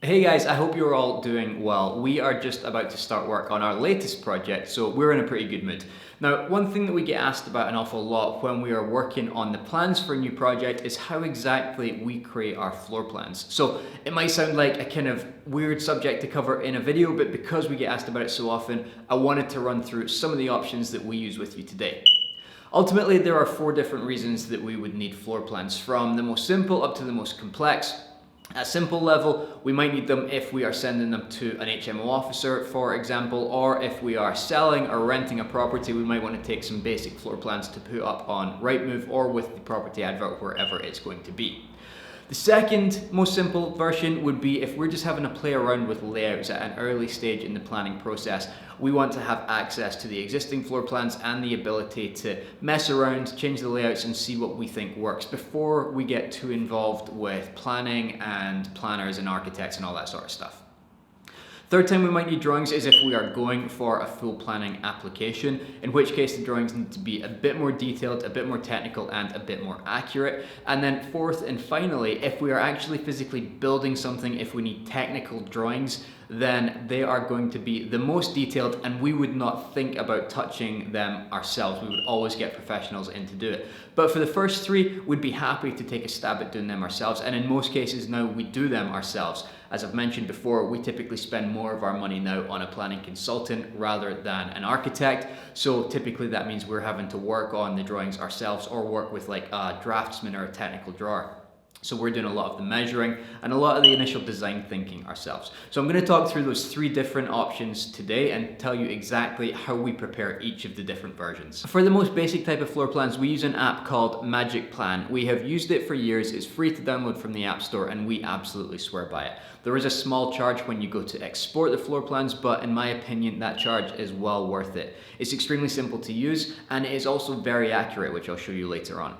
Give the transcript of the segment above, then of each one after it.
Hey guys, I hope you're all doing well. We are just about to start work on our latest project, so we're in a pretty good mood. Now, one thing that we get asked about an awful lot when we are working on the plans for a new project is how exactly we create our floor plans. So it might sound like a kind of weird subject to cover in a video, but because we get asked about it so often, I wanted to run through some of the options that we use with you today. Ultimately, there are 4 different reasons that we would need floor plans, from the most simple up to the most complex. At simple level, we might need them if we are sending them to an HMO officer, for example, or if we are selling or renting a property, we might want to take some basic floor plans to put up on Rightmove or with the property advert, wherever it's going to be. The second most simple version would be if we're just having to play around with layouts at an early stage in the planning process. We want to have access to the existing floor plans and the ability to mess around, change the layouts and see what we think works before we get too involved with planning and planners and architects and all that sort of stuff. Third time we might need drawings is if we are going for a full planning application, in which case the drawings need to be a bit more detailed, a bit more technical and a bit more accurate. And then fourth and finally, if we are actually physically building something, if we need technical drawings, then they are going to be the most detailed and we would not think about touching them ourselves. We would always get professionals in to do it. But for the first 3, we'd be happy to take a stab at doing them ourselves, and in most cases now we do them ourselves. As I've mentioned before, we typically spend more of our money now on a planning consultant rather than an architect. So typically that means we're having to work on the drawings ourselves or work with like a draftsman or a technical drawer. So we're doing a lot of the measuring and a lot of the initial design thinking ourselves. So I'm going to talk through those 3 different options today and tell you exactly how we prepare each of the different versions. For the most basic type of floor plans, we use an app called Magicplan. We have used it for years. It's free to download from the App Store and we absolutely swear by it. There is a small charge when you go to export the floor plans, but in my opinion, that charge is well worth it. It's extremely simple to use and it is also very accurate, which I'll show you later on.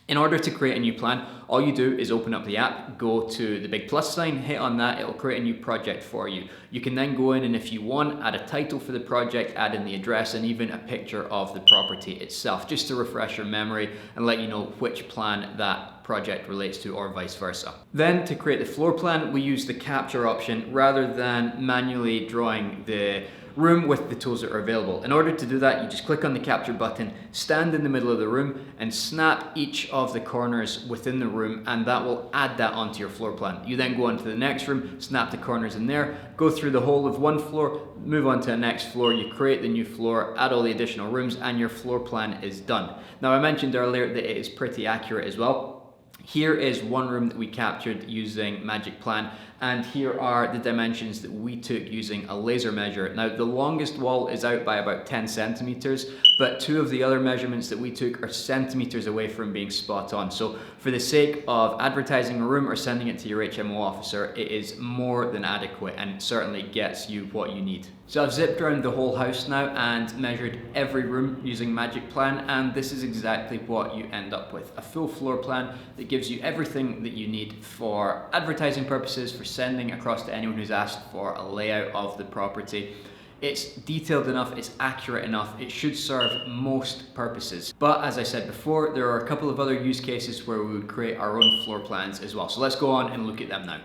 In order to create a new plan, all you do is open up the app, go to the big plus sign, hit on that, it'll create a new project for you. You can then go in and if you want, add a title for the project, add in the address and even a picture of the property itself, just to refresh your memory and let you know which plan that project relates to or vice versa. Then to create the floor plan, we use the capture option rather than manually drawing the room with the tools that are available. In order to do that, you just click on the capture button, stand in the middle of the room and snap each of the corners within the room and that will add that onto your floor plan. You then go on to the next room, snap the corners in there, go through the whole of one floor, move on to the next floor, you create the new floor, add all the additional rooms and your floor plan is done. Now I mentioned earlier that it is pretty accurate as well. Here is one room that we captured using Magicplan, and here are the dimensions that we took using a laser measure. Now the longest wall is out by about 10 centimeters, but 2 of the other measurements that we took are centimeters away from being spot on. So for the sake of advertising a room or sending it to your HMO officer, it is more than adequate and certainly gets you what you need. So I've zipped around the whole house now and measured every room using Magicplan, and this is exactly what you end up with. A full floor plan that gives you everything that you need for advertising purposes, for sending across to anyone who's asked for a layout of the property. It's detailed enough, it's accurate enough, it should serve most purposes. But as I said before, there are a couple of other use cases where we would create our own floor plans as well. So let's go on and look at them now.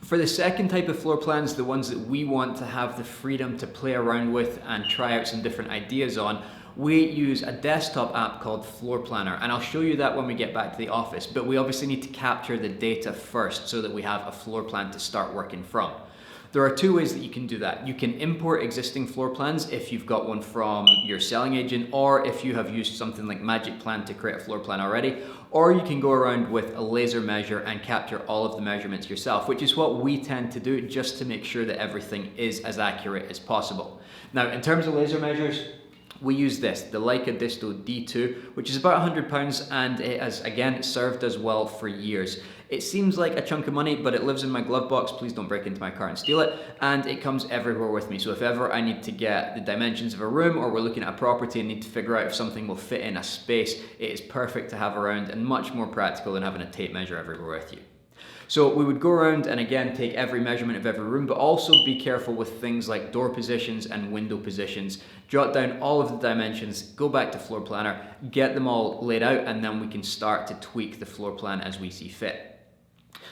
For the second type of floor plans, the ones that we want to have the freedom to play around with and try out some different ideas on, we use a desktop app called Floorplanner, and I'll show you that when we get back to the office, but we obviously need to capture the data first so that we have a floor plan to start working from. There are 2 ways that you can do that. You can import existing floor plans if you've got one from your selling agent, or if you have used something like Magicplan to create a floor plan already, or you can go around with a laser measure and capture all of the measurements yourself, which is what we tend to do just to make sure that everything is as accurate as possible. Now, in terms of laser measures, we use this, the Leica Disto D2, which is about £100 and it has, again, served us well for years. It seems like a chunk of money, but it lives in my glove box. Please don't break into my car and steal it. And it comes everywhere with me. So if ever I need to get the dimensions of a room or we're looking at a property and need to figure out if something will fit in a space, it is perfect to have around and much more practical than having a tape measure everywhere with you. So we would go around and again take every measurement of every room, but also be careful with things like door positions and window positions. Jot down all of the dimensions, go back to Floor Planner, get them all laid out, and then we can start to tweak the floor plan as we see fit.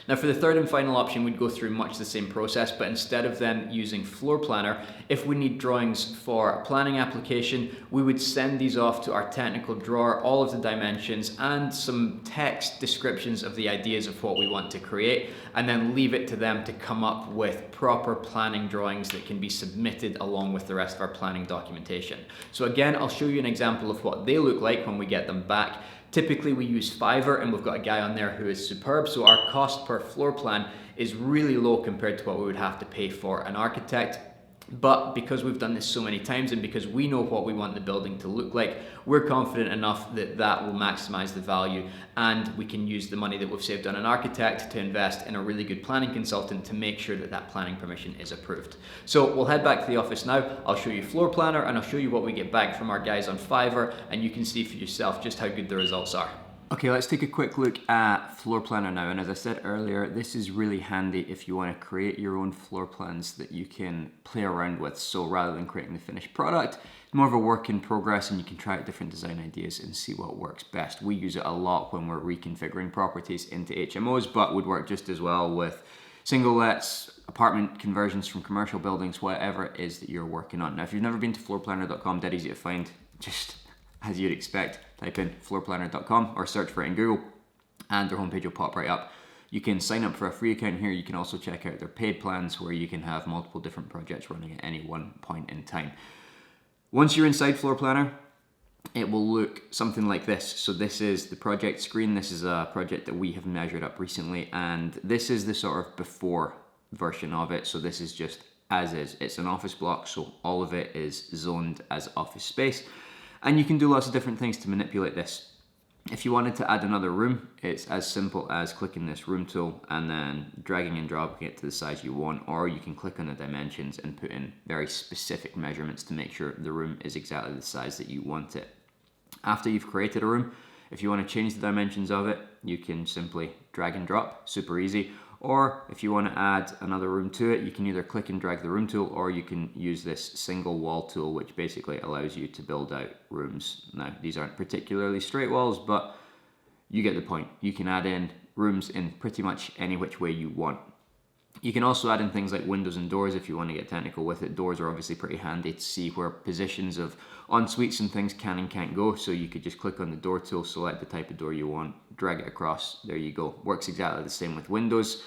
Now for the third and final option, we'd go through much the same process, but instead of then using Floorplanner, if we need drawings for a planning application, we would send these off to our technical drawer, all of the dimensions and some text descriptions of the ideas of what we want to create, and then leave it to them to come up with proper planning drawings that can be submitted along with the rest of our planning documentation. So again, I'll show you an example of what they look like when we get them back. Typically we use Fiverr, and we've got a guy on there who is superb, so our cost per floor plan is really low compared to what we would have to pay for an architect. But because we've done this so many times and because we know what we want the building to look like, we're confident enough that that will maximize the value, and we can use the money that we've saved on an architect to invest in a really good planning consultant to make sure that that planning permission is approved. So we'll head back to the office now. I'll show you Floorplanner and I'll show you what we get back from our guys on Fiverr, and you can see for yourself just how good the results are. Okay, let's take a quick look at Floorplanner now, and as I said earlier, this is really handy if you want to create your own floor plans that you can play around with. So rather than creating the finished product, it's more of a work in progress, and you can try out different design ideas and see what works best. We use it a lot when we're reconfiguring properties into HMOs, but would work just as well with single lets, apartment conversions from commercial buildings, whatever it is that you're working on. Now, if you've never been to floorplanner.com, dead easy to find, just as you'd expect. Type in floorplanner.com or search for it in Google and their homepage will pop right up. You can sign up for a free account here. You can also check out their paid plans where you can have multiple different projects running at any one point in time. Once you're inside Floorplanner, it will look something like this. So this is the project screen. This is a project that we have measured up recently, and this is the sort of before version of it. So this is just as is. It's an office block, so all of it is zoned as office space. And you can do lots of different things to manipulate this. If you wanted to add another room, it's as simple as clicking this room tool and then dragging and dropping it to the size you want, or you can click on the dimensions and put in very specific measurements to make sure the room is exactly the size that you want it. After you've created a room, if you want to change the dimensions of it, you can simply drag and drop, super easy. Or if you want to add another room to it, you can either click and drag the room tool, or you can use this single wall tool, which basically allows you to build out rooms. Now, these aren't particularly straight walls, but you get the point. You can add in rooms in pretty much any which way you want. You can also add in things like windows and doors if you want to get technical with it. Doors are obviously pretty handy to see where positions of en-suites and things can and can't go. So you could just click on the door tool, select the type of door you want, drag it across, there you go. Works exactly the same with windows.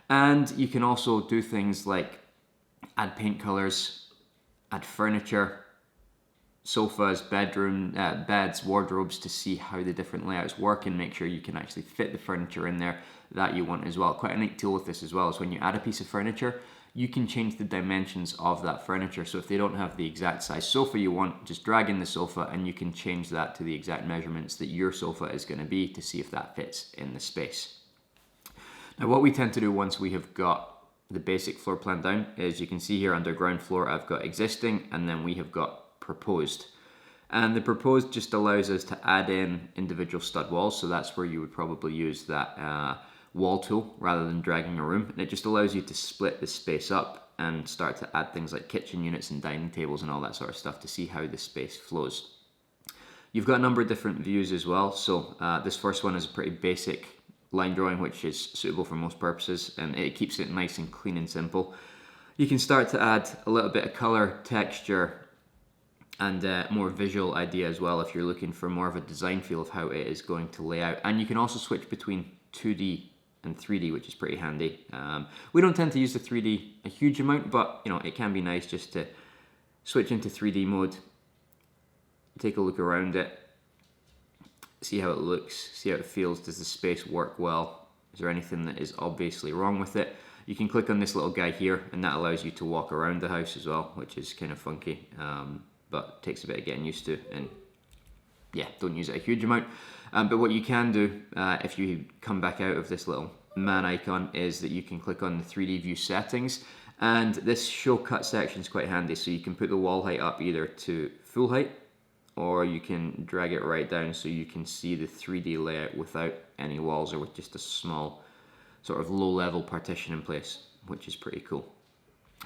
And you can also do things like add paint colors, add furniture, sofas, beds, wardrobes to see how the different layouts work and make sure you can actually fit the furniture in there that you want as well. Quite a neat tool with this as well is when you add a piece of furniture, you can change the dimensions of that furniture. So if they don't have the exact size sofa you want, just drag in the sofa and you can change that to the exact measurements that your sofa is going to be to see if that fits in the space. Now what we tend to do once we have got the basic floor plan down is, you can see here under ground floor I've got existing and then we have got proposed. And the proposed just allows us to add in individual stud walls, so that's where you would probably use that wall tool rather than dragging a room, and it just allows you to split the space up and start to add things like kitchen units and dining tables and all that sort of stuff to see how the space flows. You've got a number of different views as well, so this first one is a pretty basic line drawing which is suitable for most purposes and it keeps it nice and clean and simple. You can start to add a little bit of color, texture and more visual idea as well if you're looking for more of a design feel of how it is going to lay out. And you can also switch between 2D and 3D, which is pretty handy. We don't tend to use the 3D a huge amount, but you know, it can be nice just to switch into 3D mode, take a look around it, see how it looks, see how it feels. Does the space work well? Is there anything that is obviously wrong with it? You can click on this little guy here and that allows you to walk around the house as well, which is kind of funky, but takes a bit of getting used to, and yeah, don't use it a huge amount. But what you can do if you come back out of this little man icon is that you can click on the 3D view settings, and this show cut section is quite handy. So you can put the wall height up either to full height, or you can drag it right down so you can see the 3D layout without any walls or with just a small sort of low level partition in place, which is pretty cool.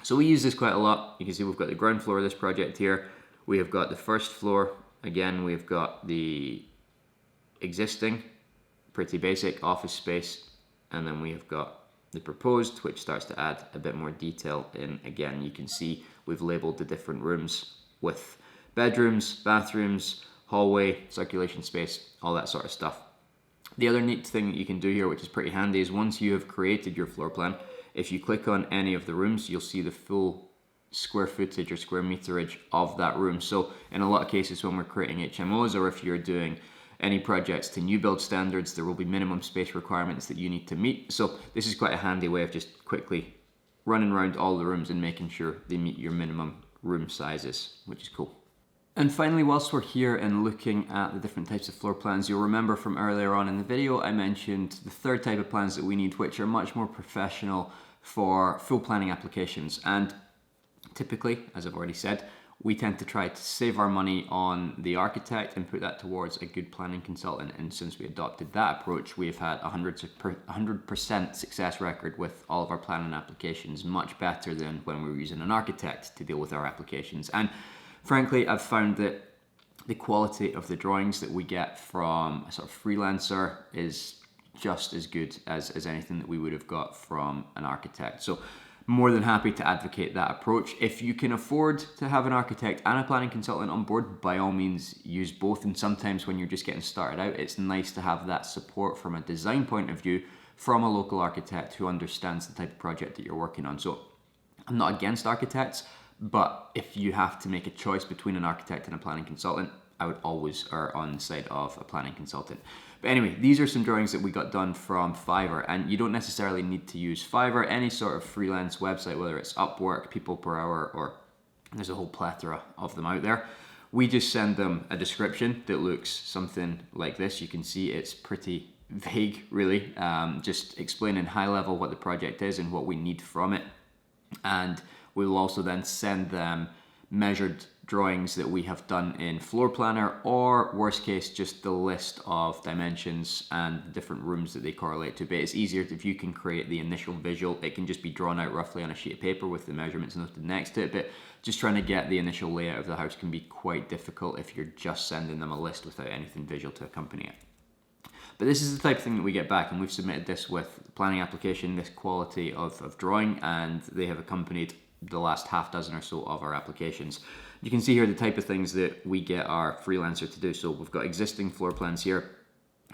So we use this quite a lot. You can see we've got the ground floor of this project here. We have got the first floor. Again, we've got the existing, pretty basic office space, and then we have got the proposed, which starts to add a bit more detail in. Again, you can see we've labeled the different rooms with bedrooms, bathrooms, hallway, circulation space, all that sort of stuff. The other neat thing that you can do here, which is pretty handy, is once you have created your floor plan, if you click on any of the rooms, you'll see the full square footage or square meterage of that room. So in a lot of cases when we're creating HMOs, or if you're doing any projects to new build standards, there will be minimum space requirements that you need to meet. So this is quite a handy way of just quickly running around all the rooms and making sure they meet your minimum room sizes, which is cool. And finally, whilst we're here and looking at the different types of floor plans, you'll remember from earlier on in the video, I mentioned the third type of plans that we need, which are much more professional for full planning applications. And typically, as I've already said, we tend to try to save our money on the architect and put that towards a good planning consultant. And since we adopted that approach, we've had 100% success record with all of our planning applications, much better than when we were using an architect to deal with our applications. And frankly, I've found that the quality of the drawings that we get from a sort of freelancer is just as good as anything that we would have got from an architect. So more than happy to advocate that approach. If you can afford to have an architect and a planning consultant on board, by all means use both. And sometimes when you're just getting started out, it's nice to have that support from a design point of view from a local architect who understands the type of project that you're working on. So I'm not against architects, but if you have to make a choice between an architect and a planning consultant, I would always err on the side of a planning consultant. But anyway, these are some drawings that we got done from Fiverr, and you don't necessarily need to use Fiverr, any sort of freelance website, whether it's Upwork, People Per Hour, or there's a whole plethora of them out there. We just send them a description that looks something like this. You can see it's pretty vague, really, just explaining high level what the project is and what we need from it. And we will also then send them measured drawings that we have done in Floorplanner, or worst case, just the list of dimensions and the different rooms that they correlate to. But it's easier if you can create the initial visual. It can just be drawn out roughly on a sheet of paper with the measurements noted next to it. But just trying to get the initial layout of the house can be quite difficult if you're just sending them a list without anything visual to accompany it. But this is the type of thing that we get back, and we've submitted this with the planning application, this quality of drawing, and they have accompanied the last half dozen or so of our applications. You can see here the type of things that we get our freelancer to do. So we've got existing floor plans here,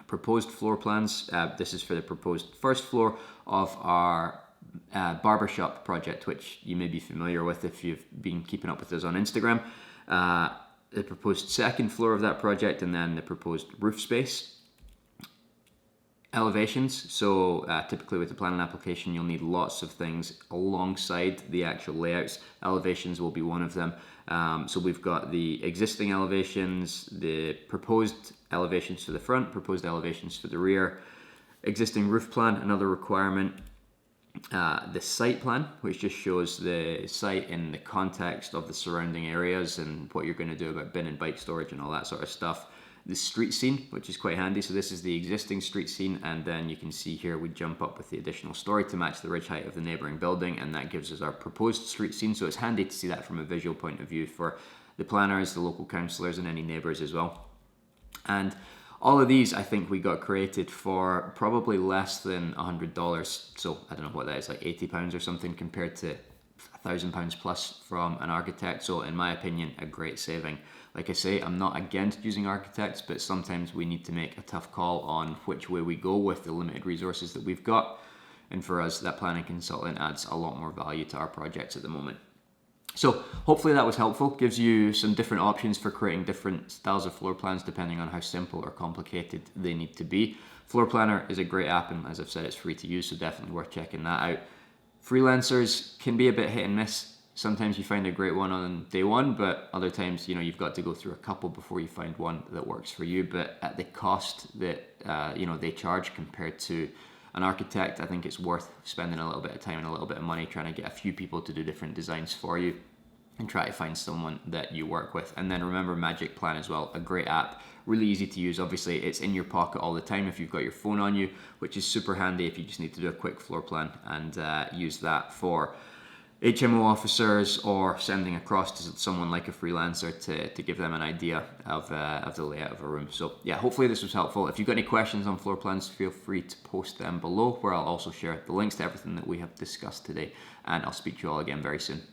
proposed floor plans. This is for the proposed first floor of our barbershop project, which you may be familiar with if you've been keeping up with us on Instagram. The proposed second floor of that project, and then the proposed roof space. Elevations, so typically with the planning application you'll need lots of things alongside the actual layouts. Elevations will be one of them. So we've got the existing elevations, the proposed elevations for the front, proposed elevations for the rear, existing roof plan, another requirement, the site plan, which just shows the site in the context of the surrounding areas and what you're going to do about bin and bike storage and all that sort of stuff. The street scene, which is quite handy. So this is the existing street scene, and then you can see here we jump up with the additional story to match the ridge height of the neighboring building, and that gives us our proposed street scene. So it's handy to see that from a visual point of view for the planners, the local councillors, and any neighbours as well. And all of these, I think we got created for probably less than $100. So I don't know what that is, like £80 or something, compared to £1,000 plus from an architect. So in my opinion, a great saving. Like I say, I'm not against using architects, but sometimes we need to make a tough call on which way we go with the limited resources that we've got. And for us, that planning consultant adds a lot more value to our projects at the moment. So hopefully that was helpful. Gives you some different options for creating different styles of floor plans depending on how simple or complicated they need to be. Floorplanner is a great app, and as I've said, it's free to use, so definitely worth checking that out. Freelancers can be a bit hit and miss. Sometimes you find a great one on day one, but other times, you've got to go through a couple before you find one that works for you. But at the cost that, they charge compared to an architect, I think it's worth spending a little bit of time and a little bit of money trying to get a few people to do different designs for you and try to find someone that you work with. And then remember Magicplan as well, a great app, really easy to use. Obviously it's in your pocket all the time if you've got your phone on you, which is super handy if you just need to do a quick floor plan and use that for HMO officers or sending across to someone like a freelancer to give them an idea of the layout of a room. So yeah, hopefully this was helpful. If you've got any questions on floor plans, feel free to post them below, where I'll also share the links to everything that we have discussed today. And I'll speak to you all again very soon.